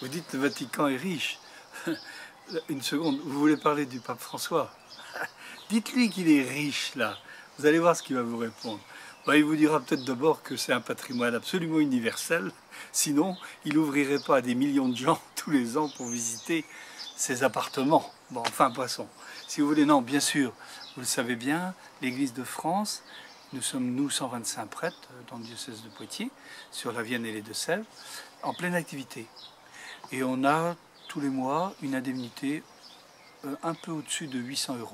Vous dites le Vatican est riche. Une seconde, vous voulez parler du pape François? Dites-lui qu'il est riche, là. Vous allez voir ce qu'il va vous répondre. Ben, il vous dira peut-être d'abord que c'est un patrimoine absolument universel. Sinon, il n'ouvrirait pas à des millions de gens tous les ans pour visiter ses appartements. Bon, enfin, passons. Si vous voulez, non, bien sûr, vous le savez bien, l'Église de France, nous sommes, nous, 125 prêtres dans le diocèse de Poitiers, sur la Vienne et les Deux-Sèvres, en pleine activité. Et on a tous les mois une indemnité un peu au-dessus de 800 €.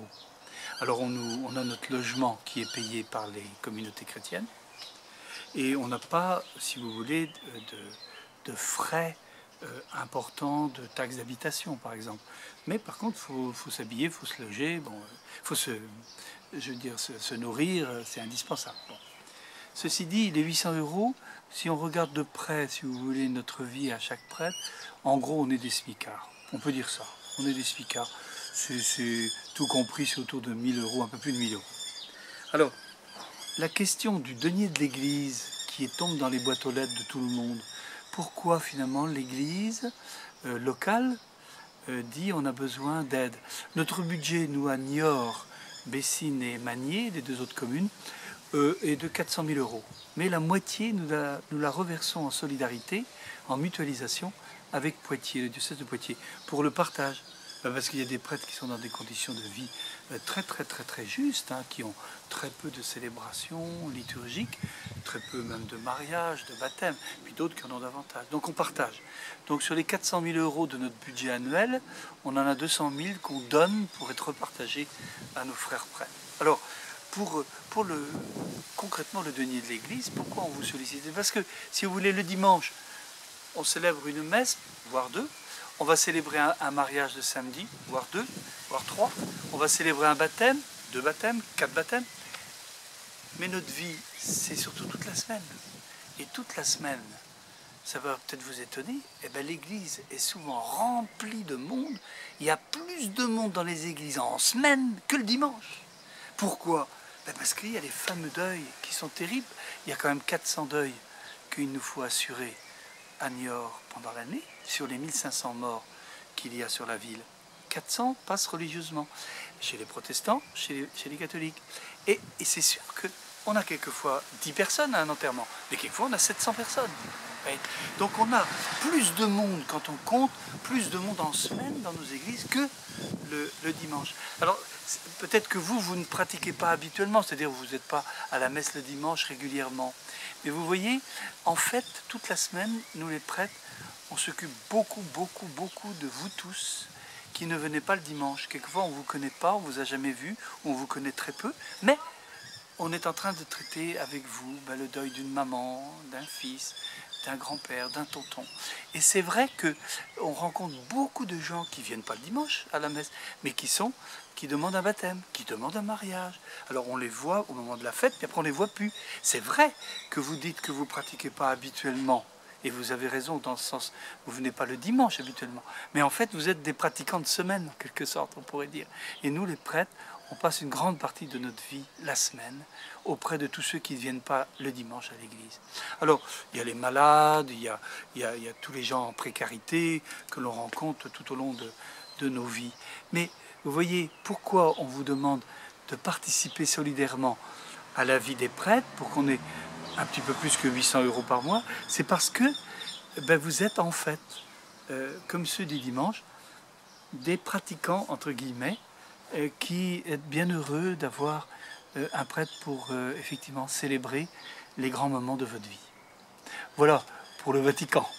Alors on a notre logement qui est payé par les communautés chrétiennes et on n'a pas, si vous voulez, de frais importants, de taxes d'habitation par exemple. Mais par contre, il faut s'habiller, il faut se loger, bon, faut se nourrir, c'est indispensable. Bon. Ceci dit, les 800 €, si on regarde de près, si vous voulez, notre vie à chaque prêtre, en gros, on est des smicards. On peut dire ça. On est des smicards. C'est tout compris, c'est autour de 1000 €, un peu plus de 1000 €. Alors, la question du denier de l'Église qui tombe dans les boîtes aux lettres de tout le monde, pourquoi finalement l'Église locale dit on a besoin d'aide? Notre budget, nous, à Niort, Bessines et Magnier, les deux autres communes, est de 400 000 €. Mais la moitié, nous la reversons en solidarité, en mutualisation, avec Poitiers, le diocèse de Poitiers, pour le partage. Parce qu'il y a des prêtres qui sont dans des conditions de vie très justes, hein, qui ont très peu de célébrations liturgiques, très peu même de mariage, de baptême, puis d'autres qui en ont davantage. Donc on partage. Donc sur les 400 000 € de notre budget annuel, on en a 200 000 qu'on donne pour être partagés à nos frères prêtres. Alors, concrètement le denier de l'Église, pourquoi on vous sollicite? Parce que, si vous voulez, le dimanche, on célèbre une messe, voire deux. On va célébrer un mariage de samedi, voire deux, voire trois. On va célébrer un baptême, 2 baptêmes, 4 baptêmes. Mais notre vie, c'est surtout toute la semaine. Et toute la semaine, ça va peut-être vous étonner, eh bien, l'église est souvent remplie de monde. Il y a plus de monde dans les églises en semaine que le dimanche. Pourquoi? Ben parce qu'il y a les fameux deuils qui sont terribles. Il y a quand même 400 deuils qu'il nous faut assurer à Niort pendant l'année, sur les 1500 morts qu'il y a sur la ville. 400 passent religieusement, chez les protestants, chez les catholiques. Et c'est sûr qu'on a quelquefois 10 personnes à un enterrement, mais quelquefois on a 700 personnes. Donc on a plus de monde quand on compte, plus de monde en semaine dans nos églises que le dimanche. Alors peut-être que vous ne pratiquez pas habituellement, c'est-à-dire vous n'êtes pas à la messe le dimanche régulièrement. Mais vous voyez, en fait, toute la semaine, nous les prêtres, on s'occupe beaucoup de vous tous qui ne venez pas le dimanche. Quelquefois on ne vous connaît pas, on ne vous a jamais vu, on vous connaît très peu, mais on est en train de traiter avec vous le deuil d'une maman, d'un fils, d'un grand-père, d'un tonton. Et c'est vrai qu'on rencontre beaucoup de gens qui ne viennent pas le dimanche à la messe, mais qui demandent un baptême, qui demandent un mariage. Alors on les voit au moment de la fête, puis après on ne les voit plus. C'est vrai que vous dites que vous ne pratiquez pas habituellement, et vous avez raison dans le sens, vous ne venez pas le dimanche habituellement, mais en fait vous êtes des pratiquants de semaine, en quelque sorte, on pourrait dire. Et nous les prêtres, on passe une grande partie de notre vie, la semaine, auprès de tous ceux qui ne viennent pas le dimanche à l'église. Alors, il y a les malades, il y a tous les gens en précarité que l'on rencontre tout au long de nos vies. Mais vous voyez, pourquoi on vous demande de participer solidairement à la vie des prêtres, pour qu'on ait un petit peu plus que 800 € par mois? C'est parce que vous êtes en fait, comme ceux du dimanche, des pratiquants, entre guillemets, qui êtes bien heureux d'avoir un prêtre pour effectivement célébrer les grands moments de votre vie. Voilà pour le Vatican.